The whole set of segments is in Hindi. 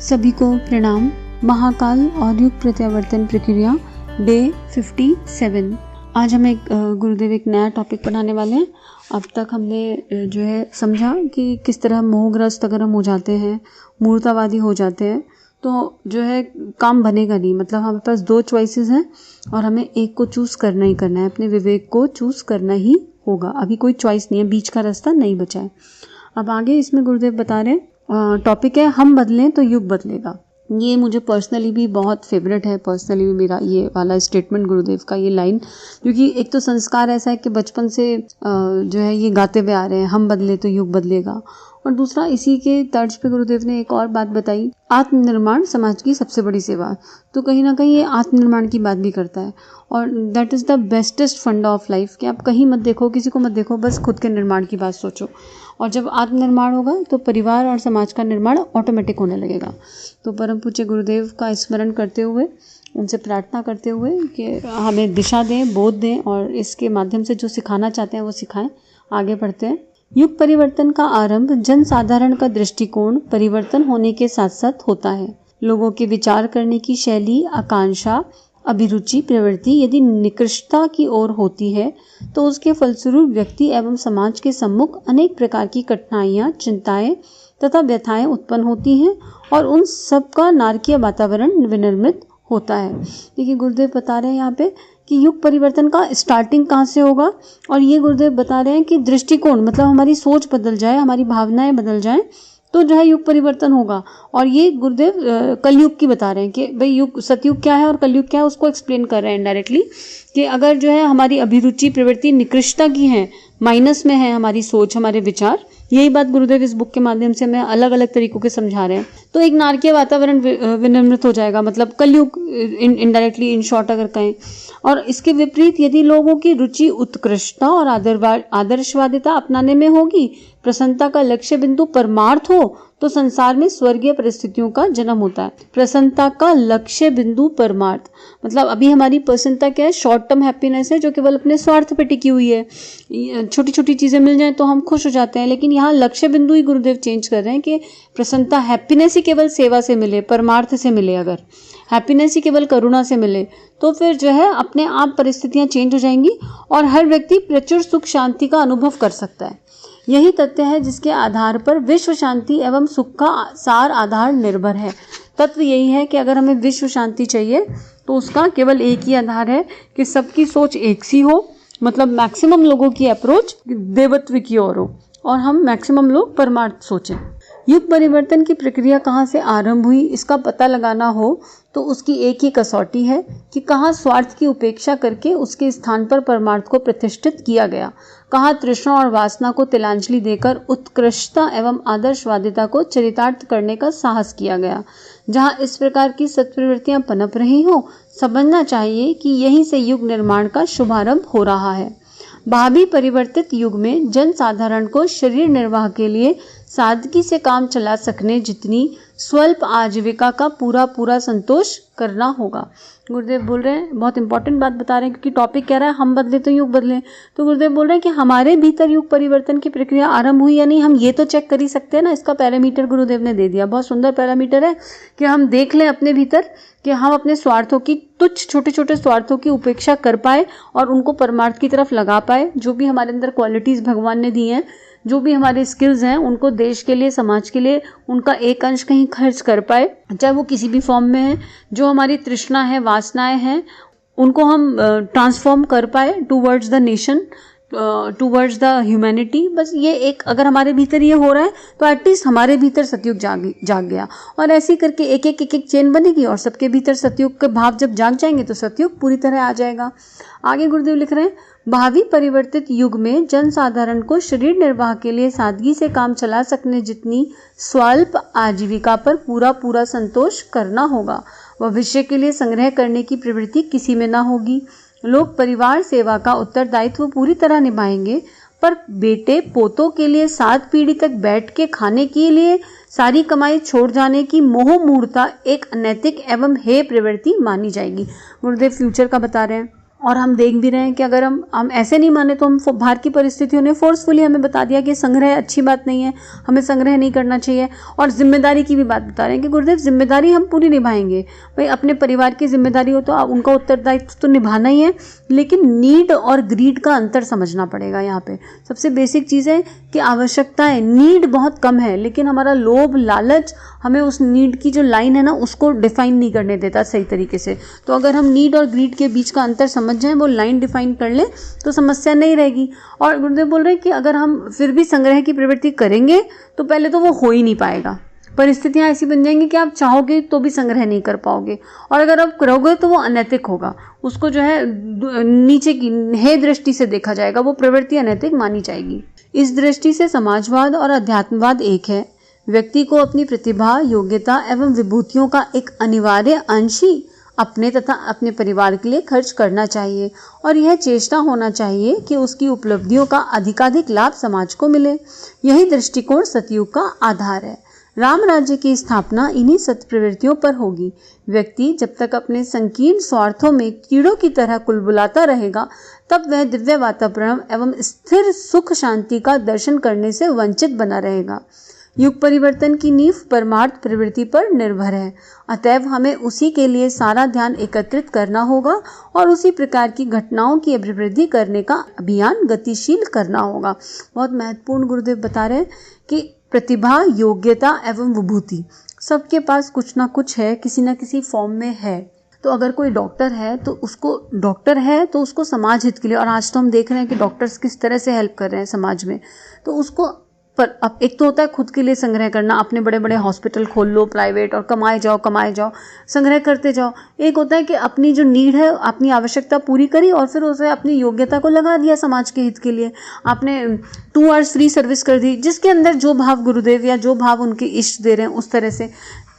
सभी को प्रणाम। महाकाल और युग प्रत्यावर्तन प्रक्रिया डे 57। आज हम गुरुदेव एक नया टॉपिक बनाने वाले हैं। अब तक हमने जो है समझा कि किस तरह मोहग्रस्त अगर हम हो जाते हैं, मूर्तावादी हो जाते हैं, तो जो है काम बनेगा नहीं। मतलब हमारे पास दो चॉइसेस हैं और हमें एक को चूज़ करना ही करना है, अपने विवेक को चूज़ करना ही होगा। अभी कोई चॉइस नहीं है, बीच का रास्ता नहीं बचा है। अब आगे इसमें गुरुदेव बता रहे हैं, टॉपिक है हम बदलें तो युग बदलेगा। ये मुझे पर्सनली भी बहुत फेवरेट है। पर्सनली भी मेरा ये वाला स्टेटमेंट गुरुदेव का, ये लाइन, क्योंकि एक तो संस्कार ऐसा है कि बचपन से जो है ये गाते हुए आ रहे हैं, हम बदले तो युग बदलेगा। और दूसरा, इसी के तर्ज पे गुरुदेव ने एक और बात बताई, आत्मनिर्माण समाज की सबसे बड़ी सेवा। तो कहीं ना कहीं ये आत्मनिर्माण की बात भी करता है और दैट इज़ द बेस्टेस्ट फंडा ऑफ लाइफ कि आप कहीं मत देखो, किसी को मत देखो, बस खुद के निर्माण की बात सोचो। और जब आत्मनिर्माण होगा तो परिवार और समाज का निर्माण ऑटोमेटिक होने लगेगा। तो परम पूज्य गुरुदेव का स्मरण करते हुए, उनसे प्रार्थना करते हुए कि हमें दिशा दें, बोध दें और इसके माध्यम से जो सिखाना चाहते हैं वो सिखाएं। आगे बढ़ते हैं। युग परिवर्तन का आरंभ जन साधारण का दृष्टिकोण परिवर्तन होने के साथ साथ होता है। लोगों के विचार करने की शैली, आकांक्षा, अभिरुचि, प्रवृत्ति यदि निकृष्टता की ओर होती है तो उसके फलस्वरूप व्यक्ति एवं समाज के सम्मुख अनेक प्रकार की कठिनाइयाँ, चिंताएं तथा व्यथाएं उत्पन्न होती हैं और उन सब का नारकीय वातावरण विनिर्मित होता है। देखिए गुरुदेव बता रहे हैं यहाँ पे कि युग परिवर्तन का स्टार्टिंग कहाँ से होगा, और ये गुरुदेव बता रहे हैं कि दृष्टिकोण, मतलब हमारी सोच बदल जाए, हमारी भावनाएं बदल जाएं तो जो है युग परिवर्तन होगा। और ये गुरुदेव कलयुग की बता रहे हैं कि भाई युग, सतयुग क्या है और कलयुग क्या है, उसको एक्सप्लेन कर रहे हैं इनडायरेक्टली कि अगर जो है हमारी अभिरुचि, प्रवृत्ति निकृष्टता की है, माइनस में है हमारी सोच, हमारे विचार, यही बात गुरुदेव इस बुक के माध्यम से हमें अलग अलग तरीकों के समझा रहे हैं, तो एक नारकीय वातावरण विनिर्मित हो जाएगा। मतलब कलयुग इनडायरेक्टली, इन शॉर्ट अगर कहें। और इसके विपरीत यदि लोगों की रुचि उत्कृष्टता और आदर्शवादिता अपनाने में होगी, प्रसन्नता का लक्ष्य बिंदु परमार्थ हो, तो संसार में स्वर्गीय परिस्थितियों का जन्म होता है। प्रसन्नता का लक्ष्य बिंदु परमार्थ, मतलब अभी हमारी प्रसन्नता क्या है, शॉर्ट टर्म हैप्पीनेस है जो केवल अपने स्वार्थ पे टिकी हुई है। छोटी छोटी चीजें मिल जाएं तो हम खुश हो जाते हैं, लेकिन यहाँ लक्ष्य बिंदु ही गुरुदेव चेंज कर रहे हैं कि प्रसन्नता, हैप्पीनेस ही केवल सेवा से मिले, परमार्थ से मिले। अगर हैप्पीनेस ही केवल करुणा से मिले तो फिर जो है अपने आप परिस्थितियां चेंज हो जाएंगी और हर व्यक्ति प्रचुर सुख शांति का अनुभव कर सकता है। यही तथ्य है जिसके आधार पर विश्व शांति एवं सुख का सार आधार निर्भर है। तत्व यही है कि अगर हमें विश्व शांति चाहिए तो उसका केवल एक ही आधार है कि सबकी सोच एक सी हो, मतलब मैक्सिमम लोगों की अप्रोच देवत्व की ओर हो और हम मैक्सिमम लोग परमार्थ सोचें। युग परिवर्तन की प्रक्रिया कहाँ से आरंभ हुई, इसका पता लगाना हो तो उसकी एक ही कसौटी है कि कहाँ स्वार्थ की उपेक्षा करके उसके स्थान पर परमार्थ को प्रतिष्ठित किया गया, कहाँ तृष्णा और वासना को तिलांजलि देकर उत्कृष्टता एवं आदर्शवादिता को चरितार्थ करने का साहस किया गया। जहाँ इस प्रकार की सत्प्रवृत्तियां पनप रही हो, समझना चाहिए कि यहीं से युग निर्माण का शुभारंभ हो रहा है। भावी परिवर्तित युग में जन साधारण को शरीर निर्वाह के लिए सादगी से काम चला सकने जितनी स्वल्प आजीविका का पूरा संतोष करना होगा। गुरुदेव बोल रहे हैं, बहुत इंपॉर्टेंट बात बता रहे हैं, क्योंकि टॉपिक कह रहा है हम बदले तो युग बदले। तो गुरुदेव बोल रहे हैं कि हमारे भीतर युग परिवर्तन की प्रक्रिया आरंभ हुई या नहीं, हम ये तो चेक कर ही सकते हैं ना। इसका पैरामीटर गुरुदेव ने दे दिया, बहुत सुंदर पैरामीटर है कि हम देख लें अपने भीतर कि हम अपने स्वार्थों की, तुच्छ छोटे छोटे स्वार्थों की उपेक्षा कर पाए और उनको परमार्थ की तरफ लगा पाए। जो भी हमारे अंदर क्वालिटीज भगवान ने दी हैं, जो भी हमारे स्किल्स हैं, उनको देश के लिए, समाज के लिए उनका एक अंश कहीं खर्च कर पाए, चाहे वो किसी भी फॉर्म में है। जो हमारी तृष्णा है, वासनाएं हैं, उनको हम ट्रांसफॉर्म कर पाए towards the nation, towards the humanity. बस ये एक, अगर हमारे भीतर ये हो रहा है तो एटलीस्ट हमारे भीतर सतयुग जाग गया। और ऐसे करके एक एक चेन बनेगी और सबके भीतर सतयुग के भाव जब जाग जाएंगे तो सतयुग पूरी तरह आ जाएगा। आगे गुरुदेव लिख रहे हैं, भावी परिवर्तित युग में जन साधारण को शरीर निर्वाह के लिए सादगी से काम चला सकने जितनी स्वल्प आजीविका पर पूरा संतोष करना होगा। भविष्य के लिए संग्रह करने की प्रवृत्ति किसी में ना होगी। लोग परिवार सेवा का उत्तरदायित्व पूरी तरह निभाएंगे, पर बेटे पोतों के लिए 7 पीढ़ी तक बैठ के खाने के लिए सारी कमाई छोड़ जाने की मोह मूर्ता एक अनैतिक एवं हेय प्रवृत्ति मानी जाएगी। गुरुदेव फ्यूचर का बता रहे हैं। और हम देख भी रहे हैं कि अगर हम ऐसे नहीं माने तो हम बाहर की परिस्थितियों ने फोर्सफुली हमें बता दिया कि संग्रह अच्छी बात नहीं है, हमें संग्रह नहीं करना चाहिए। और जिम्मेदारी की भी बात बता रहे हैं कि गुरुदेव जिम्मेदारी हम पूरी निभाएंगे, भाई अपने परिवार की जिम्मेदारी हो तो उनका उत्तरदायित्व तो निभाना ही है, लेकिन नीड और ग्रीड का अंतर समझना पड़ेगा। यहाँ पे सबसे बेसिक चीज़ है कि आवश्यकताएं, नीड बहुत कम है, लेकिन हमारा लोभ लालच हमें उस नीड की जो लाइन है ना उसको डिफाइन नहीं करने देता सही तरीके से। तो अगर हम नीड और ग्रीड के बीच का अंतर समझ जाएं, वो लाइन डिफाइन कर लें, तो समस्या नहीं रहेगी। और गुरुदेव बोल रहे हैं कि अगर हम फिर भी संग्रह की प्रवृत्ति करेंगे तो पहले तो वो हो ही नहीं पाएगा। परिस्थितियां ऐसी बन जाएंगी कि आप चाहोगे तो भी संग्रह नहीं कर पाओगे, और अगर आप करोगे तो वो अनैतिक होगा, उसको जो है नीचे की हे दृष्टि से देखा जाएगा, वो प्रवृत्ति अनैतिक मानी जाएगी। इस दृष्टि से समाजवाद और अध्यात्मवाद एक है। व्यक्ति को अपनी प्रतिभा, योग्यता एवं विभूतियों का एक अनिवार्य अंश ही अपने तथा अपने परिवार के लिए खर्च करना चाहिए, और यह चेष्टा होना चाहिए कि उसकी उपलब्धियों का अधिकाधिक लाभ समाज को मिले। यही दृष्टिकोण सतयुग का आधार है। राम राज्य की स्थापना इन्हीं सत प्रवृत्तियों पर होगी। व्यक्ति जब तक अपने संकीर्ण स्वार्थों में कीड़ों की तरह कुलबुलाता रहेगा, तब वह दिव्य वातावरण एवं स्थिर सुख शांति का दर्शन करने से वंचित बना रहेगा। युग परिवर्तन की नींव परमार्थ प्रवृत्ति पर निर्भर है, अतएव हमें उसी के लिए सारा ध्यान एकत्रित करना होगा और उसी प्रकार की घटनाओं की अभिवृद्धि करने का अभियान गतिशील करना होगा। बहुत महत्वपूर्ण गुरुदेव बता रहे हैं कि प्रतिभा, योग्यता एवं विभूति सबके पास कुछ ना कुछ है, किसी न किसी फॉर्म में है। तो अगर कोई डॉक्टर है तो उसको समाज हित के लिए, और आज तो हम देख रहे हैं कि डॉक्टर्स किस तरह से हेल्प कर रहे हैं समाज में, तो उसको पर अब एक तो होता है खुद के लिए संग्रह करना, अपने बड़े बड़े हॉस्पिटल खोल लो प्राइवेट और कमाए जाओ संग्रह करते जाओ। एक होता है कि अपनी जो नीड है, अपनी आवश्यकता पूरी करी और फिर उसे अपनी योग्यता को लगा दिया समाज के हित के लिए, आपने 2 आवर्स फ्री सर्विस कर दी, जिसके अंदर जो भाव गुरुदेव या जो भाव उनके इष्ट दे रहे हैं उस तरह से।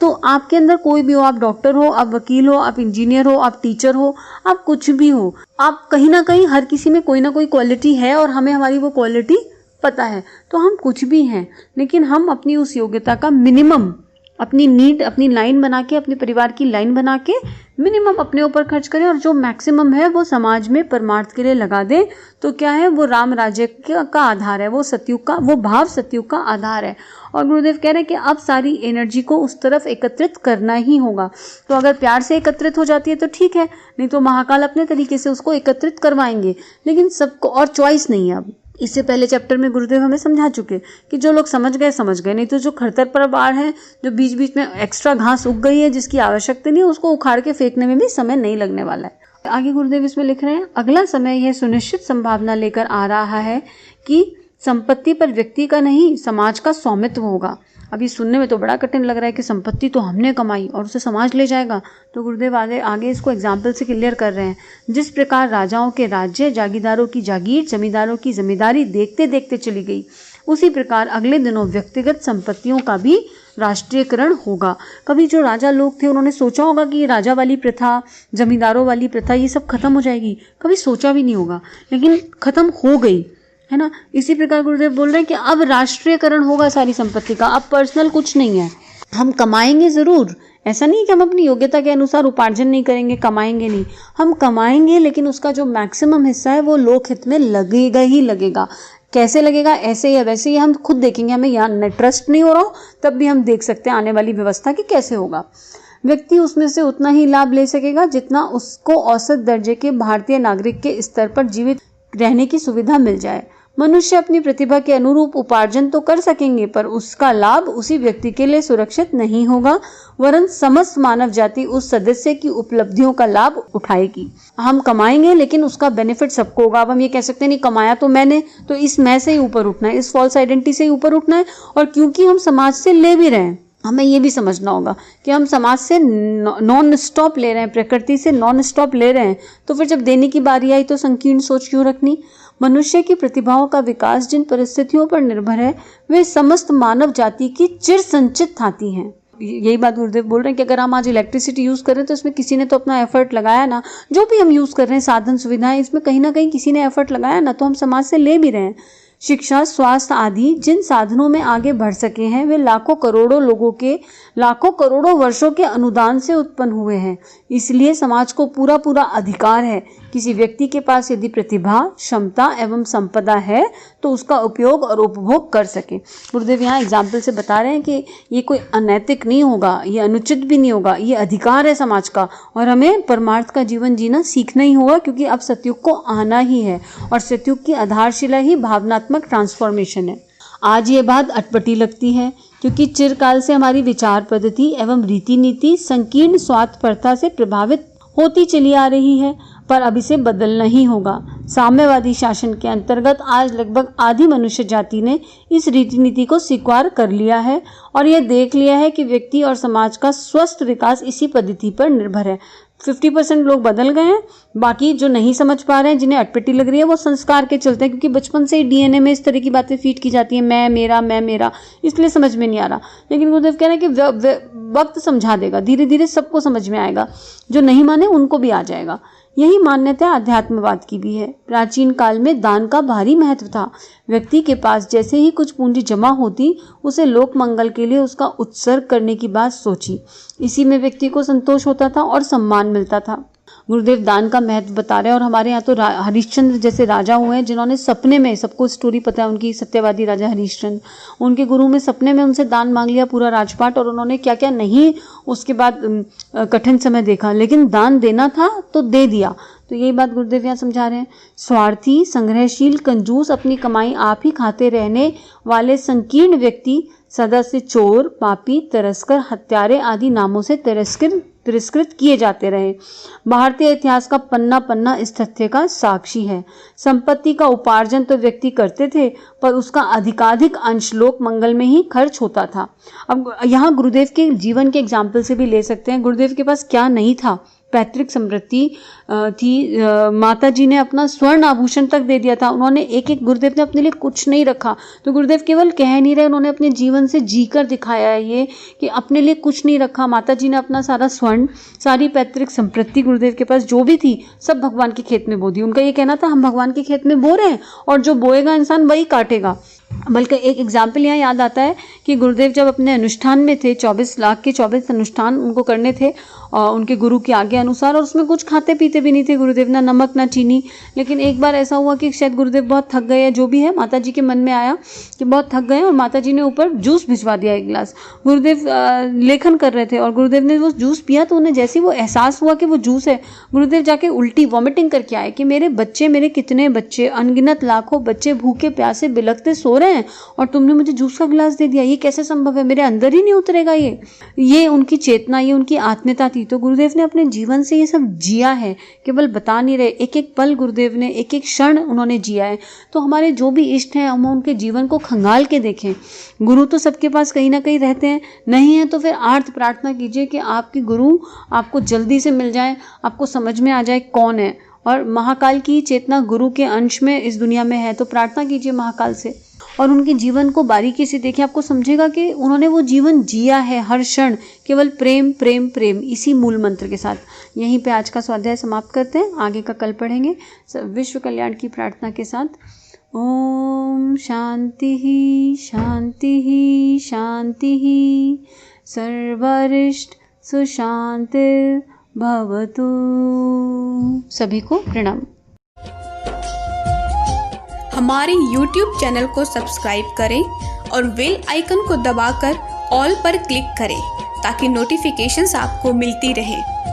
तो आपके अंदर कोई भी हो, आप डॉक्टर हो, आप वकील हो, आप इंजीनियर हो, आप टीचर हो, आप कुछ भी हो, आप कहीं ना कहीं हर किसी में कोई ना कोई क्वालिटी है और हमें हमारी वो क्वालिटी पता है। तो हम कुछ भी हैं, लेकिन हम अपनी उस योग्यता का मिनिमम, अपनी नीड, अपनी लाइन बना के, अपने परिवार की लाइन बना के मिनिमम अपने ऊपर खर्च करें, और जो मैक्सिमम है वो समाज में परमार्थ के लिए लगा दें। तो क्या है, वो राम राज्य का आधार है, वो सतयुग का, वो भाव सतयुग का आधार है। और गुरुदेव कह रहे हैं कि अब सारी एनर्जी को उस तरफ एकत्रित करना ही होगा। तो अगर प्यार से एकत्रित हो जाती है तो ठीक है, नहीं तो महाकाल अपने तरीके से उसको एकत्रित करवाएंगे, लेकिन सबको और चॉइस नहीं है। अब इससे पहले चैप्टर में गुरुदेव हमें समझा चुके कि जो लोग समझ गए, नहीं तो जो खरतर पर बाढ़ है, जो बीच बीच में एक्स्ट्रा घास उग गई है जिसकी आवश्यकता नहीं है, उसको उखाड़ के फेंकने में भी समय नहीं लगने वाला है। आगे गुरुदेव इसमें लिख रहे हैं, अगला समय यह सुनिश्चित संभावना लेकर आ रहा है कि संपत्ति पर व्यक्ति का नहीं समाज का स्वामित्व होगा। अभी सुनने में तो बड़ा कठिन लग रहा है कि संपत्ति तो हमने कमाई और उसे समाज ले जाएगा। तो गुरुदेव आगे इसको एग्जाम्पल से क्लियर कर रहे हैं। जिस प्रकार राजाओं के राज्य, जागीरदारों की जागीर, जमींदारों की जमींदारी देखते देखते चली गई, उसी प्रकार अगले दिनों व्यक्तिगत संपत्तियों का भी राष्ट्रीयकरण होगा। कभी जो राजा लोग थे उन्होंने सोचा होगा कि राजा वाली प्रथा, जमींदारों वाली प्रथा ये सब खत्म हो जाएगी, कभी सोचा भी नहीं होगा, लेकिन खत्म हो गई, है ना। इसी प्रकार गुरुदेव बोल रहे हैं कि अब राष्ट्रीयकरण होगा सारी संपत्ति का, अब पर्सनल कुछ नहीं है। हम कमाएंगे जरूर, ऐसा नहीं कि हम अपनी योग्यता के अनुसार उपार्जन नहीं करेंगे, कमाएंगे नहीं, हम कमाएंगे, लेकिन उसका जो मैक्सिमम हिस्सा है वो लोक हित में लगेगा ही लगेगा। कैसे लगेगा, ऐसे या वैसे ही हम खुद देखेंगे। हमें यहाँ ट्रस्ट नहीं हो रहा हो तब भी हम देख सकते हैं आने वाली व्यवस्था की कैसे होगा। व्यक्ति उसमें से उतना ही लाभ ले सकेगा जितना उसको औसत दर्जे के भारतीय नागरिक के स्तर पर जीवित रहने की सुविधा मिल जाए। मनुष्य अपनी प्रतिभा के अनुरूप उपार्जन तो कर सकेंगे, पर उसका लाभ उसी व्यक्ति के लिए सुरक्षित नहीं होगा, वरन समस्त मानव जाति उस सदस्य की उपलब्धियों का लाभ उठाएगी। हम कमाएंगे लेकिन उसका बेनिफिट सबको होगा। अब हम ये कह सकते हैं नहीं कमाया तो मैंने, तो इस मैं से ही ऊपर उठना है, इस फॉल्स आइडेंटिटी से ही ऊपर उठना है। और क्योंकि हम समाज से ले भी रहे हैं, हमें ये भी समझना होगा कि हम समाज से नॉन स्टॉप ले रहे हैं, प्रकृति से नॉन स्टॉप ले रहे हैं, तो फिर जब देने की बारी आई तो संकीर्ण सोच क्यों रखनी। मनुष्य की प्रतिभाओं का विकास जिन परिस्थितियों पर निर्भर है वे समस्त मानव जाति की चिर संचित थाती हैं। यही बात गुरुदेव बोल रहे हैं कि अगर हम आज इलेक्ट्रिसिटी यूज कर रहे हैं तो इसमें किसी ने तो अपना एफर्ट लगाया ना। जो भी हम यूज कर रहे हैं साधन सुविधाएं, इसमें कहीं ना कहीं किसी ने एफर्ट लगाया ना, तो हम समाज से ले भी रहे हैं। शिक्षा, स्वास्थ्य आदि जिन साधनों में आगे बढ़ सके हैं वे लाखों करोड़ों लोगों के लाखों करोड़ों वर्षों के अनुदान से उत्पन्न हुए हैं। इसलिए समाज को पूरा अधिकार है किसी व्यक्ति के पास यदि प्रतिभा, क्षमता एवं संपदा है तो उसका उपयोग और उपभोग कर सके। गुरुदेव यहाँ एग्जाम्पल से बता रहे हैं कि ये कोई अनैतिक नहीं होगा, ये अनुचित भी नहीं होगा, ये अधिकार है समाज का और हमें परमार्थ का जीवन जीना सीखना ही होगा, क्योंकि अब सतयुग को आना ही है और सतयुग की आधारशिला ही भावनात्मक ट्रांसफॉर्मेशन है। आज ये बात अटपटी लगती है क्योंकि चिरकाल से हमारी विचार पद्धति एवं रीति नीति संकीर्ण स्वार्थपरता से प्रभावित होती चली आ रही है, पर अब इसे बदलना ही होगा। साम्यवादी शासन के अंतर्गत आज लगभग आधी मनुष्य जाति ने इस रीति नीति को स्वीकार कर लिया है और यह देख लिया है कि व्यक्ति और समाज का स्वस्थ विकास इसी पद्धति पर निर्भर है। 50% लोग बदल गए हैं, बाकी जो नहीं समझ पा रहे हैं, जिन्हें अटपटी लग रही है, वो संस्कार के चलते हैं, क्योंकि बचपन से ही डीएनए में इस तरह की बातें फीड की जाती है, मैं मेरा, इसलिए समझ में नहीं आ रहा। लेकिन गुरुदेव कह रहे हैं कि वक्त समझा देगा, धीरे धीरे सबको समझ में आएगा, जो नहीं माने उनको भी आ जाएगा। यही मान्यता अध्यात्मवाद की भी है। प्राचीन काल में दान का भारी महत्व था। व्यक्ति के पास जैसे ही कुछ पूंजी जमा होती, उसे लोक मंगल के लिए उसका उत्सर्ग करने की बात सोची। इसी में व्यक्ति को संतोष होता था और सम्मान मिलता था। गुरुदेव दान का महत्व बता रहे हैं। और हमारे यहाँ तो हरिश्चंद्र जैसे राजा हुए हैं जिन्होंने सपने में, सबको स्टोरी पता है उनकी, सत्यवादी राजा हरिश्चंद्र, उनके गुरु में सपने में उनसे दान मांग लिया पूरा राजपाट, और उन्होंने क्या क्या नहीं उसके बाद कठिन समय देखा, लेकिन दान देना था तो दे दिया। तो यही बात गुरुदेव यहाँ समझा रहे हैं। स्वार्थी, संग्रहशील, कंजूस, अपनी कमाई आप ही खाते रहने वाले संकीर्ण व्यक्ति सदा से चोर, पापी, तस्कर, हत्यारे आदि नामों से तिरस्कृत किए जाते रहे। भारतीय इतिहास का पन्ना पन्ना इस तथ्य का साक्षी है। संपत्ति का उपार्जन तो व्यक्ति करते थे, पर उसका अधिकाधिक अंश लोक मंगल में ही खर्च होता था। अब यहाँ गुरुदेव के जीवन के एग्जाम्पल से भी ले सकते हैं। गुरुदेव के पास क्या नहीं था? पैतृक समृद्धि थी। माता जी ने अपना स्वर्ण आभूषण तक दे दिया था। उन्होंने एक गुरुदेव ने अपने लिए कुछ नहीं रखा। तो गुरुदेव केवल कह नहीं रहे, उन्होंने अपने जीवन से जीकर दिखाया है ये कि अपने लिए कुछ नहीं रखा। माता जी ने अपना सारा स्वर्ण, सारी पैतृक संपत्ति गुरुदेव के पास जो भी थी, सब भगवान के खेत में बो दी। उनका ये कहना था, हम भगवान के खेत में बो रहे हैं और जो बोएगा इंसान वही काटेगा। बल्कि एक एग्जाम्पल यहाँ याद आता है कि गुरुदेव जब अपने अनुष्ठान में थे, 24 लाख के 24 अनुष्ठान उनको करने थे उनके गुरु की आज्ञा अनुसार, और उसमें कुछ खाते पीते भी नहीं थे गुरुदेव, ना नमक ना चीनी। लेकिन एक बार ऐसा हुआ कि शायद गुरुदेव बहुत थक गए, जो भी है, माता जी के मन में आया कि बहुत थक गए, और माता जी ने ऊपर जूस भिजवा दिया एक गिलास। गुरुदेव लेखन कर रहे थे और गुरुदेव ने वो जूस पिया, तो उन्हें जैसे ही वो एहसास हुआ कि वो जूस है, गुरुदेव जाके उल्टी वॉमिटिंग करके आए कि मेरे कितने बच्चे, अनगिनत लाखों बच्चे भूखे प्यासे बिलखते सो रहे हैं और तुमने मुझे जूस का गिलास दे दिया, ये कैसे संभव है? मेरे अंदर ही नहीं उतरेगा ये उनकी चेतना, ये उनकी आत्मीयता थी। तो गुरुदेव ने अपने जीवन से ये सब जिया है, केवल बता नहीं रहे। एक एक पल गुरुदेव ने, एक एक क्षण उन्होंने जिया है। तो हमारे जो भी इष्ट हैं, हम उनके जीवन को खंगाल के देखें। गुरु तो सबके पास कहीं ना कहीं रहते हैं, नहीं है तो फिर आर्त प्रार्थना कीजिए कि आपके गुरु आपको जल्दी से मिल जाए, आपको समझ में आ जाए कौन है। और महाकाल की चेतना गुरु के अंश में इस दुनिया में है, तो प्रार्थना कीजिए महाकाल से और उनके जीवन को बारीकी से देखिए। आपको समझेगा कि उन्होंने वो जीवन जिया है, हर क्षण केवल प्रेम प्रेम प्रेम, इसी मूल मंत्र के साथ। यहीं पे आज का स्वाध्याय समाप्त करते हैं, आगे का कल पढ़ेंगे विश्व कल्याण की प्रार्थना के साथ। ओम शांति ही शांति ही शांति ही, सर्वरिष्ट सुशांति भवतु। सभी को प्रणाम। हमारे YouTube चैनल को सब्सक्राइब करें और बेल आइकन को दबाकर ऑल पर क्लिक करें ताकि नोटिफिकेशंस आपको मिलती रहें।